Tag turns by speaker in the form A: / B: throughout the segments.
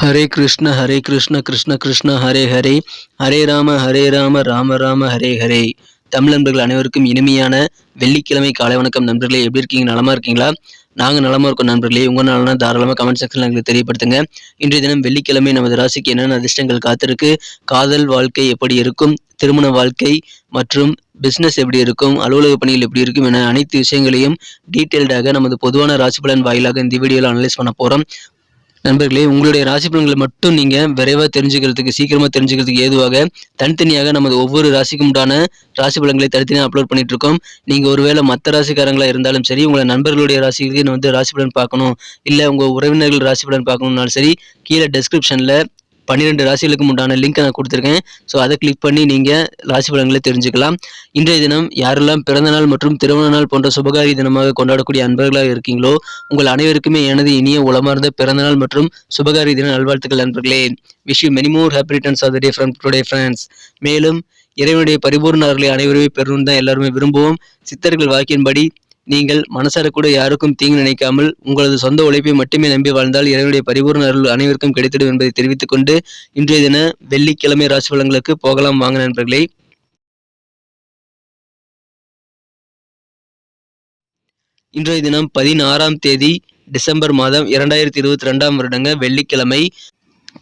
A: ஹரே கிருஷ்ண கிருஷ்ண கிருஷ்ண ஹரே ஹரே, ஹரே ராம ராம ராம ஹரே ஹரே. தமிழ் நண்பர்கள் அனைவருக்கும் இனிமையான வெள்ளிக்கிழமை காலை வணக்கம் நண்பர்களே. எப்படி இருக்கீங்க? நலமா இருக்கீங்களா? நாங்கள் நலமா இருக்கோம் நண்பர்களே. உங்கள் நலனா தாராளமாக கமெண்ட் செக்ஷனில் எங்களுக்கு தெரியப்படுத்துங்க. இன்றைய தினம் வெள்ளிக்கிழமை நமது ராசிக்கு என்னென்ன அதிர்ஷ்டங்கள் காத்திருக்கு, காதல் வாழ்க்கை எப்படி இருக்கும், திருமண வாழ்க்கை மற்றும் பிஸ்னஸ் எப்படி இருக்கும், அலுவலக பணிகள் எப்படி இருக்கும் என அனைத்து விஷயங்களையும் டீட்டெயில்டாக நமது பொதுவான ராசி பலன் வாயிலாக இந்த வீடியோவில் அனலைஸ் பண்ண போகிறோம். நண்பர்களே, உங்களுடைய ராசி பலன்களை மட்டும் நீங்கள் விரைவாக தெரிஞ்சுக்கிறதுக்கு, சீக்கிரமாக தெரிஞ்சுக்கிறதுக்கு ஏதுவாக தனித்தனியாக நமது ஒவ்வொரு ராசிக்கும் உண்டான ராசி பலன்களை தனித்தனியாக அப்லோட் பண்ணிட்டு இருக்கோம். நீங்கள் ஒருவேளை மற்ற ராசிக்காரங்களாக இருந்தாலும் சரி, உங்களை நண்பர்களுடைய ராசிக்கு ராசி பலன் பார்க்கணும், இல்லை உங்கள் உறவினர்கள் ராசி பலன் பார்க்கணும்னாலும் சரி, கீழே டெஸ்கிரிப்ஷனில் 12 ராசிகளுக்கும் உண்டான லிங்க் நான் கொடுத்துருக்கேன். ஸோ அதை கிளிக் பண்ணி நீங்கள் ராசி பலன்களை தெரிஞ்சுக்கலாம். இன்றைய தினம் யாரெல்லாம் பிறந்தநாள் மற்றும் திருமண நாள் போன்ற சுபகாரி தினமாக கொண்டாடக்கூடிய அன்பர்களாக இருக்கீங்களோ, உங்கள் அனைவருக்குமே எனது இனிய உளமார்ந்த பிறந்தநாள் மற்றும் சுபகாரி தின நல்வாழ்த்துக்கள் நண்பர்களே. Wish you many more happy returns of the day from today friends. மேலும் இறைவனுடைய பரிபூர்ண அருளை அனைவருமே பெறணும் தான் எல்லாருமே விரும்புவோம். சித்தர்கள் வாக்கின்படி நீங்கள் மனசார கூட யாருக்கும் தீங்கு நினைக்காமல் உங்களது சொந்த உழைப்பை மட்டுமே நம்பி வாழ்ந்தால் இறைவனுடைய பரிபூர்ண அருள் அனைவருக்கும் கிடைத்திடும் என்பதை தெரிவித்துக் கொண்டு இன்றைய தின வெள்ளிக்கிழமை ராசி பலன்களுக்கு போகலாம் வாங்க நண்பர்களே. இன்றைய தினம் 16ஆம் தேதி டிசம்பர் மாதம் 2022 வருடங்க வெள்ளிக்கிழமை.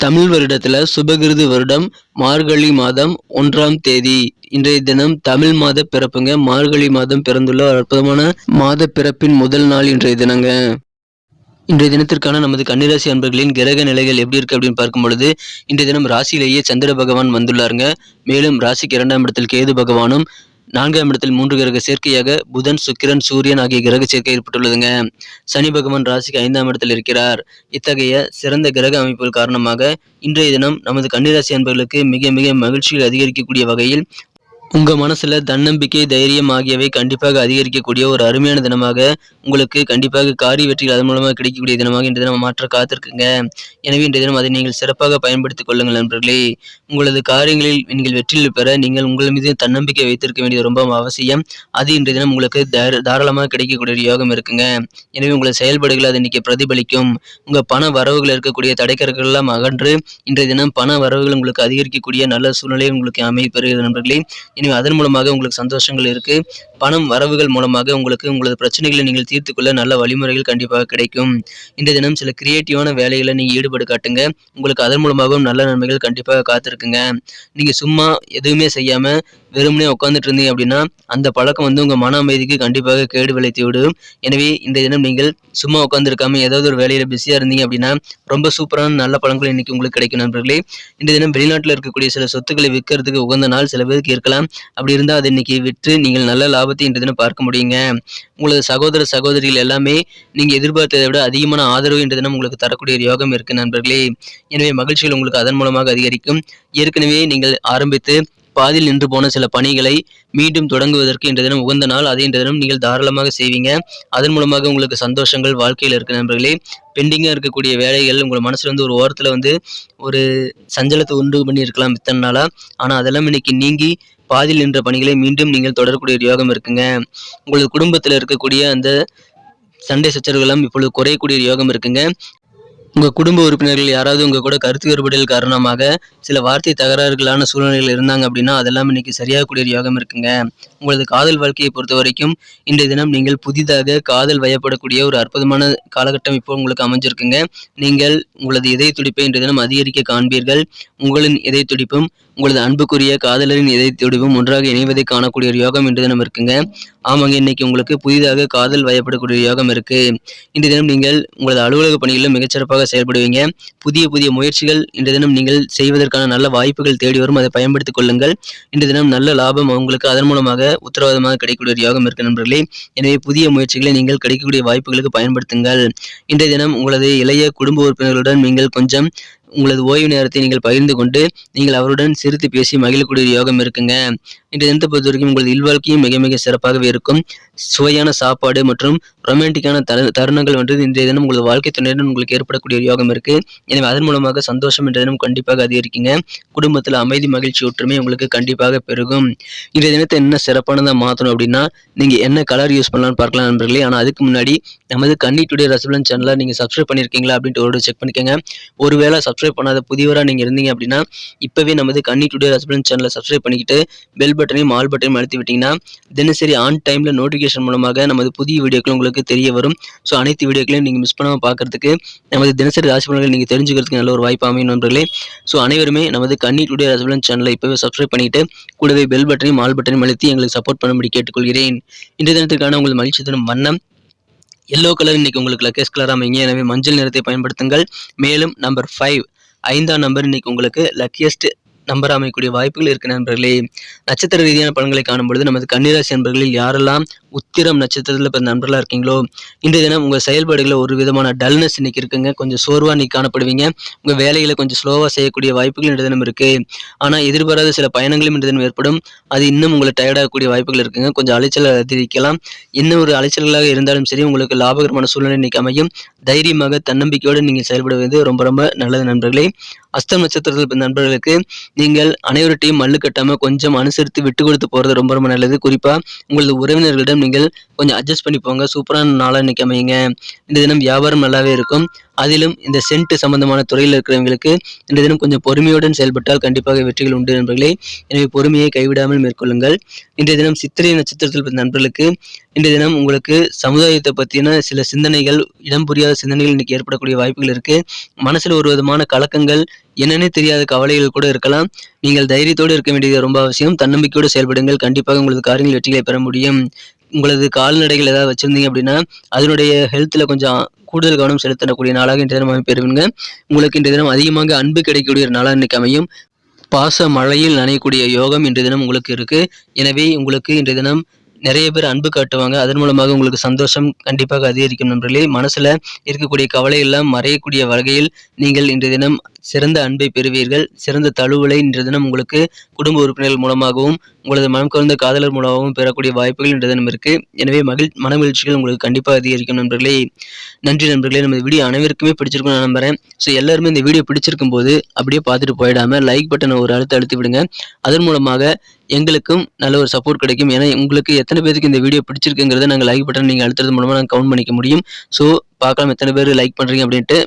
A: தமிழ் வருடத்துல சுபகிருது வருடம் மார்கழி மாதம் 1ஆம் தேதி. இன்றைய தினம் தமிழ் மாத பிறப்புங்க. மார்கழி மாதம் பிறந்துள்ள அற்புதமான மாத பிறப்பின் முதல் நாள் இன்றைய தினங்க. இன்றைய தினத்திற்கான நமது கன்னிராசி அன்பர்களின் கிரக நிலைகள் எப்படி இருக்கு அப்படின்னு பார்க்கும் பொழுது, இன்றைய தினம் ராசியிலேயே சந்திர பகவான் வந்துள்ளாருங்க. மேலும் ராசிக்கு 2ஆம் இடத்தில் கேது பகவானும், 4ஆம் இடத்தில் 3 கிரக சேர்க்கையாக புதன், சுக்கிரன், சூரியன் ஆகிய கிரக சேர்க்கை ஏற்பட்டுள்ளதுங்க. சனி பகவான் ராசிக்கு 5ஆம் இடத்தில் இருக்கிறார். இத்தகைய சிறந்த கிரக அமைப்புகள் காரணமாக இன்றைய தினம் நமது கன்னிராசி அன்பர்களுக்கு மிக மிக மகிழ்ச்சிகள் அதிகரிக்கக்கூடிய வகையில் உங்க மனசுல தன்னம்பிக்கை, தைரியம் ஆகியவை கண்டிப்பாக அதிகரிக்கக்கூடிய ஒரு அருமையான தினமாக, உங்களுக்கு கண்டிப்பாக காரிய வெற்றிகள் அதன் மூலமாக கிடைக்கக்கூடிய தினமாக இன்றைய தினம் மாற்ற காத்திருக்குங்க. எனவே இன்றைய தினம் அதை நீங்கள் சிறப்பாக பயன்படுத்திக் கொள்ளுங்கள் நண்பர்களே. உங்களது காரியங்களில் நீங்கள் வெற்றியில் பெற நீங்கள் உங்கள் மீது தன்னம்பிக்கை வைத்திருக்க வேண்டியது ரொம்ப அவசியம். அது இன்றைய தினம் உங்களுக்கு தாராளமாக கிடைக்கக்கூடிய யோகம் இருக்குங்க. எனவே உங்களது செயல்பாடுகள் அது இன்னைக்கு பிரதிபலிக்கும். உங்க பண வரவுகள் இருக்கக்கூடிய தடைக்கற்கள் எல்லாம் அகன்று இன்றைய தினம் பண வரவுகள் உங்களுக்கு அதிகரிக்கக்கூடிய நல்ல சூழ்நிலை உங்களுக்கு அமைப்பெறுகிறது நண்பர்களே. எனவே அதன் மூலமாக உங்களுக்கு சந்தோஷங்கள் இருக்கு. பணம் வரவுகள் மூலமாக உங்களது பிரச்சனைகளை நீங்கள் தீர்த்து கொள்ள நல்ல வழிமுறைகள் கண்டிப்பாக கிடைக்கும். இன்றைய தினம் சில கிரியேட்டிவான வேலைகளை நீங்க ஈடுபாடு காட்டுங்க. உங்களுக்கு அதன் மூலமாகவும் நல்ல நன்மைகள் கண்டிப்பாக காத்திருக்குங்க. நீங்க சும்மா எதுவுமே செய்யாம வெறுமனே உட்காந்துட்டு இருந்தீங்க அப்படின்னா அந்த பழக்கம் உங்க மன அமைதிக்கு கண்டிப்பாக கேடு விளைத்து விடும். எனவே இன்றைய தினம் நீங்கள் சும்மா உட்காந்துருக்காம ஏதாவது ஒரு வேலையில பிஸியா இருந்தீங்க அப்படின்னா ரொம்ப சூப்பரான நல்ல பலன்கள் இன்னைக்கு உங்களுக்கு கிடைக்கும் நண்பர்களே. இன்றைய தினம் வெளிநாட்டில் இருக்கக்கூடிய சில சொத்துக்களை விற்கிறதுக்கு உகந்த நாள் சில பேருக்கு இருக்கலாம். அப்படி இருந்தால் அதை இன்னைக்கு விற்று நீங்கள் நல்ல லாபத்தை இன்றைய தினம் பார்க்க முடியுங்க. உங்களது சகோதர சகோதரிகள் எல்லாமே நீங்க எதிர்பார்த்ததை விட அதிகமான ஆதரவு இன்றைய தினம் உங்களுக்கு தரக்கூடிய யோகம் இருக்கு நண்பர்களே. எனவே மகிழ்ச்சிகள் உங்களுக்கு அதன் மூலமாக அதிகரிக்கும். ஏற்கனவே நீங்கள் ஆரம்பித்து பாதியில் நின்று போன சில பணிகளை மீண்டும் தொடங்குவதற்கு இன்றைய தினம் உகந்த நாள். அதை இன்றைய தினம் நீங்கள் தாராளமாக செய்வீங்க. அதன் மூலமாக உங்களுக்கு சந்தோஷங்கள் வாழ்க்கையில் இருக்கு நண்பர்களே. பெண்டிங்காக இருக்கக்கூடிய வேலைகள் உங்கள் மனசுல ஒரு ஓரத்தில் ஒரு சஞ்சலத்தை உண்டு பண்ணி இருக்கலாம் இத்தனை நாளா. ஆனால் அதெல்லாம் இன்னைக்கு நீங்கி பாதியில் நின்ற பணிகளை மீண்டும் நீங்கள் தொடரக்கூடிய யோகம் இருக்குங்க. உங்களது குடும்பத்தில் இருக்கக்கூடிய அந்த சண்டை சச்சரவுகளும் இப்பொழுது குறையக்கூடிய யோகம் இருக்குங்க. உங்கள் குடும்ப உறுப்பினர்கள் யாராவது உங்கள் கூட கருத்து வேறுபாடுகள் காரணமாக சில வார்த்தை தகராறுகளான சூழ்நிலைகள் இருந்தாங்க அப்படின்னா அதெல்லாம் இன்னைக்கு சரியாகக்கூடிய யோகம் இருக்குங்க. உங்களது காதல் வாழ்க்கையை பொறுத்த வரைக்கும் இன்றைய தினம் நீங்கள் புதிதாக காதல் வயப்படக்கூடிய ஒரு அற்புதமான காலகட்டம் இப்போ உங்களுக்கு அமைஞ்சிருக்குங்க. நீங்கள் உங்களது இதய துடிப்பை இன்றைய தினம் அதிகரிக்க காண்பீர்கள். உங்களின் இதய துடிப்பும் உங்களது அன்புக்குரிய காதலரின் இதய துடிப்பும் ஒன்றாக இணைவதை காணக்கூடிய ஒரு யோகம் இன்றைய தினம் இருக்குங்க. ஆமாங்க, இன்னைக்கு உங்களுக்கு புதிதாக காதல் வயப்படக்கூடிய யோகம் இருக்கு. இன்றைய தினம் நீங்கள் உங்களது அலுவலக பணிகளில் மிகச்சிறப்பாக செயல்படுவீங்க. புதிய புதிய முயற்சிகள் இன்றைய தினம் நீங்கள் செய்வதற்கான நல்ல வாய்ப்புகள் தேடி வரும். அதை பயன்படுத்திக் கொள்ளுங்கள். இன்றைய தினம் நல்ல லாபம் உங்களுக்கு அதன் மூலமாக உத்தரவாதமாக கிடைக்கக்கூடிய ஒரு யோகம் இருக்கு நண்பர்களே. எனவே புதிய முயற்சிகளை நீங்கள் கிடைக்கக்கூடிய வாய்ப்புகளுக்கு பயன்படுத்துங்கள். இன்றைய தினம் உங்களது இளைய குடும்ப உறுப்பினர்களுடன் நீங்கள் கொஞ்சம் உங்களது ஓய்வு நேரத்தை நீங்கள் பகிர்ந்து கொண்டு நீங்கள் அவருடன் சிரித்து பேசி மகிழக்கூடிய யோகம் இருக்குங்க. இன்றைய தினத்தை பொறுத்த வரைக்கும் உங்களது இல்வாழ்க்கையும் மிக மிக சிறப்பாகவே இருக்கும். சுவையான சாப்பாடு மற்றும் ரொமான்டிக்கான தருணங்கள் இன்றைய தினம் உங்களது வாழ்க்கை துணையுடன் உங்களுக்கு ஏற்படக்கூடிய யோகம் இருக்கு. எனவே அதன் மூலமாக சந்தோஷம் இன்றைய தினம் கண்டிப்பாக அதிகரிக்குங்க. குடும்பத்தில் அமைதி, மகிழ்ச்சி, ஒற்றுமை உங்களுக்கு கண்டிப்பாக பெருகும். இன்றைய தினத்தை என்ன சிறப்பானதாக மாற்றணும் அப்படின்னா நீங்க என்ன கலர் யூஸ் பண்ணலாம்னு பார்க்கலாம் நண்பர்களே. ஆனால் அதுக்கு முன்னாடி நமது கன்னி டுடே ராசி பலன் சேனலை நீங்க சப்ஸ்கிரைப் பண்ணியிருக்கீங்களா அப்படின்ட்டு ஒரு செக் பண்ணிக்கோங்க. ஒருவேளை சப்ஸ்கிரைப் பண்ணாத புதியவரா நீங்க இருந்தீங்க அப்படின்னா இப்பவே நமது கன்னி டுடே ராசி பலன் சேனலை சப்ஸ்கிரைப் பண்ணிக்கிட்டு பெல் பட்டனையும் ஆல் பட்டனையும் அழுத்தி விட்டீங்கன்னா தினசரி ஆன் டைம்ல நோட்டிஃபிகேஷன் மூலமாக நமது புதிய வீடியோக்கள் உங்களுக்கு தெரிய வரும். ஸோ அனைத்து வீடியோக்களையும் நீங்க மிஸ் பண்ணாம பார்க்கறதுக்கு நமது தினசரி ராசி பலன்களை நீங்க தெரிஞ்சுக்கிறதுக்கு நல்ல ஒரு வாய்ப்பு அமையும் நண்பர்களே. ஸோ அனைவருமே நமது கன்னி டுடே ராசி பலன் சேனலை இப்பவே சப்ஸ்கிரைப் பண்ணிட்டு கூடவே பெல் பட்டனையும் ஆல் பட்டனையும் அழுத்தி எங்களுக்கு சப்போர்ட் பண்ணும்படி கேட்டுக்கொள்கிறேன். இன்றைய தினத்திற்கான உங்கள் மகிழ்ச்சி தரும் வண்ணம் எல்லோ கலர். இன்னைக்கு உங்களுக்கு லக்கேஸ் கலர் அமைங்க. எனவே மஞ்சள் நிறத்தை பயன்படுத்துங்கள். மேலும் நம்பர் 5 5ஆம் நம்பர் இன்னைக்கு உங்களுக்கு லக்கியஸ்ட் நம்பர் அமைக்கக்கூடிய வாய்ப்புகள் இருக்கு நண்பர்களே. நட்சத்திர ரீதியான பலன்களை காணும்பொழுது நமது கன்னிராசி நண்பர்களில் யாரெல்லாம் உத்திரம் நட்சத்திரத்தில் பிறந்த நண்பர்களா இருக்கீங்களோ இன்றைய தினம் உங்க செயல்பாடுகளை ஒரு விதமான டல்னஸ் இன்னைக்கு இருக்குங்க. கொஞ்சம் சோர்வா இன்னைக்கு காணப்படுவீங்க. உங்க வேலைகளை கொஞ்சம் ஸ்லோவா செய்யக்கூடிய வாய்ப்புகள் இன்றைய தினம் இருக்கு. ஆனா எதிர்பாராத சில பயணங்களும் இன்றைய தினம் ஏற்படும். அது இன்னும் உங்களை டயர்டாகக்கூடிய வாய்ப்புகள் இருக்குங்க. கொஞ்சம் அலைச்சல் அதிகரிக்கலாம். இன்னும் ஒரு அலைச்சல்களாக இருந்தாலும் சரி உங்களுக்கு லாபகரமான சூழ்நிலை இன்னைக்கு அமையும். தைரியமாக தன்னம்பிக்கையோடு நீங்க செயல்படுவது ரொம்ப ரொம்ப நல்லது நண்பர்களே. அஸ்தம் நட்சத்திரத்தில் பிறந்த நண்பர்களுக்கு நீங்கள் அனைவர்கிட்டையும் மல்லு கட்டாம கொஞ்சம் அனுசரித்து விட்டு கொடுத்து போறது ரொம்ப ரொம்ப நல்லது. குறிப்பா உங்களது உறவினர்களிடம் நீங்கள் கொஞ்சம் அட்ஜஸ்ட் பண்ணி போங்க. சூப்பரான நாளா இன்னைக்கு அமையுங்க. இந்த தினம் வியாபாரம் நல்லாவே இருக்கும். அதிலும் இந்த சென்ட் சம்பந்தமான துறையில் இருக்கிறவங்களுக்கு இந்த தினம் கொஞ்சம் பொறுமையுடன் செயல்பட்டால் கண்டிப்பாக வெற்றிகள் உண்டு நண்பர்களே. எனவே பொறுமையை கைவிடாமல் மேற்கொள்ளுங்கள். இன்றைய தினம் சித்திரை நட்சத்திரத்தில் பிறந்த நண்பர்களுக்கு இன்றைய தினம் உங்களுக்கு சமுதாயத்தை பற்றின சில சிந்தனைகள், இடம் புரியாத சிந்தனைகள் இன்னைக்கு ஏற்படக்கூடிய வாய்ப்புகள் இருக்கு. மனசுல ஒரு விதமான கலக்கங்கள், என்னன்னே தெரியாத கவலைகள் கூட இருக்கலாம். நீங்கள் தைரியத்தோடு இருக்க வேண்டியது ரொம்ப அவசியம். தன்னம்பிக்கையோடு செயல்படுங்கள். கண்டிப்பாக உங்களது காரியங்கள் வெற்றிகளை பெற முடியும். உங்களது கால்நடைகள் ஏதாவது வச்சிருந்தீங்க அப்படின்னா அதனுடைய ஹெல்த்ல கொஞ்சம் கூடுதல் கவனம் செலுத்தக்கூடிய நாளாக இன்றைய தினம் அமைப்பெறுவீங்க. உங்களுக்கு இன்றைய தினம் அதிகமாக அன்பு கிடைக்கக்கூடிய ஒரு நாளாக இன்னைக்கு அமையும். பாச மழையில் நனையக்கூடிய யோகம் இன்றைய தினம் உங்களுக்கு இருக்கு. எனவே உங்களுக்கு இன்றைய தினம் நிறைய பேர் அன்பு காட்டுவாங்க. அதன் மூலமாக உங்களுக்கு சந்தோஷம் கண்டிப்பாக அதிகரிக்கும் நண்பர்களே. மனசுல இருக்கக்கூடிய கவலை எல்லாம் மறையக்கூடிய வகையில் நீங்கள் இன்றைய தினம் சிறந்த அன்பை பெறுவீர்கள். சிறந்த தழுவலை இன்றைய தினம் உங்களுக்கு குடும்ப உறுப்பினர்கள் மூலமாகவும் உங்களது மனம் கவர்ந்த காதலர் மூலமாகவும் பெறக்கூடிய வாய்ப்புகள் இன்றைய தினம் இருக்கு. எனவே மனமகிழ்ச்சிகள் உங்களுக்கு கண்டிப்பாக அதிகரிக்கும் நண்பர்களே. நன்றி நண்பர்களே. நம்ம வீடியோ அனைவருக்குமே பிடிச்சிருக்கும் நான் நம்புறேன். ஸோ எல்லாருமே இந்த வீடியோ பிடிச்சிருக்கும் போது அப்படியே பார்த்துட்டு போயிடாம லைக் பட்டனை ஒரு அழுத்தி விடுங்க. அதன் மூலமாக எங்களுக்கும் நல்ல ஒரு சப்போர்ட் கிடைக்கும். ஏன்னா உங்களுக்கு எத்தனை பேருக்கு இந்த வீடியோ பிடிச்சிருக்குங்கிறத நாங்கள் லைக் பட்டன் நீங்கள் அழுத்துறது மூலமாக நாங்கள் கவுண்ட் பண்ணிக்க முடியும். ஸோ பார்க்கலாம் எத்தனை பேர் லைக் பண்ணுறீங்க அப்படின்ட்டு.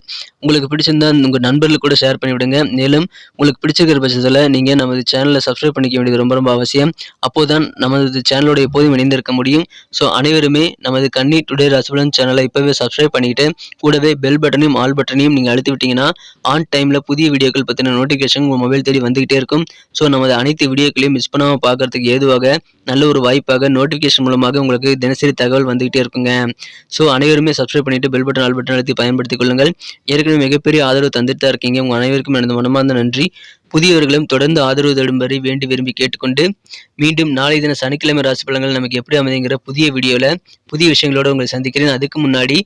A: உங்களுக்கு பிடிச்சிருந்தா உங்கள் நண்பர்களுக்கு கூட ஷேர் பண்ணிவிடுங்க. மேலும் உங்களுக்கு பிடிச்சிருக்கிற பட்சத்தில் நீங்கள் நமது சேனலை சப்ஸ்கிரைப் பண்ணிக்க வேண்டியது ரொம்ப ரொம்ப அவசியம். அப்போதான் நமது சேனலோட எப்போதும் இணைந்திருக்க முடியும். ஸோ அனைவருமே நமது கன்னி டுடே ராசி பலன் சேனலை இப்போவே சப்ஸ்கிரைப் பண்ணிக்கிட்டு கூடவே பெல் பட்டனையும் ஆல் பட்டனையும் நீங்கள் அழுத்தி விட்டீங்கன்னா ஆன் டைமில் புதிய வீடியோக்கள் பற்றின நோட்டிஃபிகேஷன் உங்கள் மொபைல் தேடி வந்துகிட்டே இருக்கும். ஸோ நமது அனைத்து வீடியோக்களையும் மிஸ் பண்ணாமல் பார்க்கறதுக்கு ஏதுவாக நல்ல ஒரு வாய்ப்பாக நோட்டிஃபிகேஷன் மூலமாக உங்களுக்கு தினசரி தகவல் வந்துகிட்டே இருக்குங்க. ஸோ அனைவருமே சப்ஸ்கிரைப் பண்ணிட்டு பெல் பட்டன் ஆல் பட்டன் அழுத்தி பயன்படுத்திக் கொள்ளுங்கள். ஏற்கனவே மிகப்பெரிய ஆதரவு தந்துட்டு தான் இருக்கீங்க. உங்கள் அனைவருக்கும் எனது மனமார்ந்த நன்றி. புதியவர்களும் தொடர்ந்து ஆதரவு தரும்படி வேண்டி விரும்பி கேட்டுக்கொண்டு மீண்டும் நாளை தின சனிக்கிழமை ராசி பலன்கள் நமக்கு எப்படி அமைதிங்கிற புதிய வீடியோவில் புதிய விஷயங்களோட உங்களை சந்திக்கிறேன். அதுக்கு முன்னாடி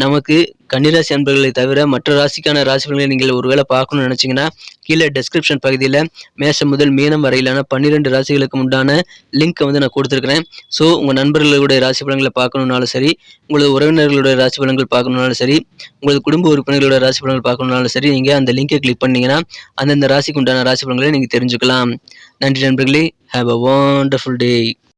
A: நமக்கு கன்னிராசி அன்பர்களை தவிர மற்ற ராசிக்கான ராசி பலன்களை நீங்கள் ஒருவேளை பார்க்கணும்னு நினச்சிங்கன்னா கீழே டெஸ்கிரிப்ஷன் பகுதியில் மேஷம் முதல் மீனம் வரையிலான 12 ராசிகளுக்கு உண்டான லிங்க்கை வந்து நான் கொடுத்துருக்கிறேன். ஸோ உங்கள் நண்பர்களுடைய ராசி பலன்களை பார்க்கணுன்னாலும் சரி, உங்களது உறவினர்களுடைய ராசி பலன்கள் பார்க்கணுன்னாலும் சரி, உங்களது குடும்ப உறுப்பினர்களோட ராசி பலன்கள் பார்க்கணுன்னாலும் சரி, நீங்கள் அந்த லிங்கை கிளிக் பண்ணீங்கன்னா அந்தந்த ராசிக்கு உண்டான ராசி பலன்களை நீங்கள் தெரிஞ்சுக்கலாம். நன்றி நண்பர்களே. Have a wonderful day.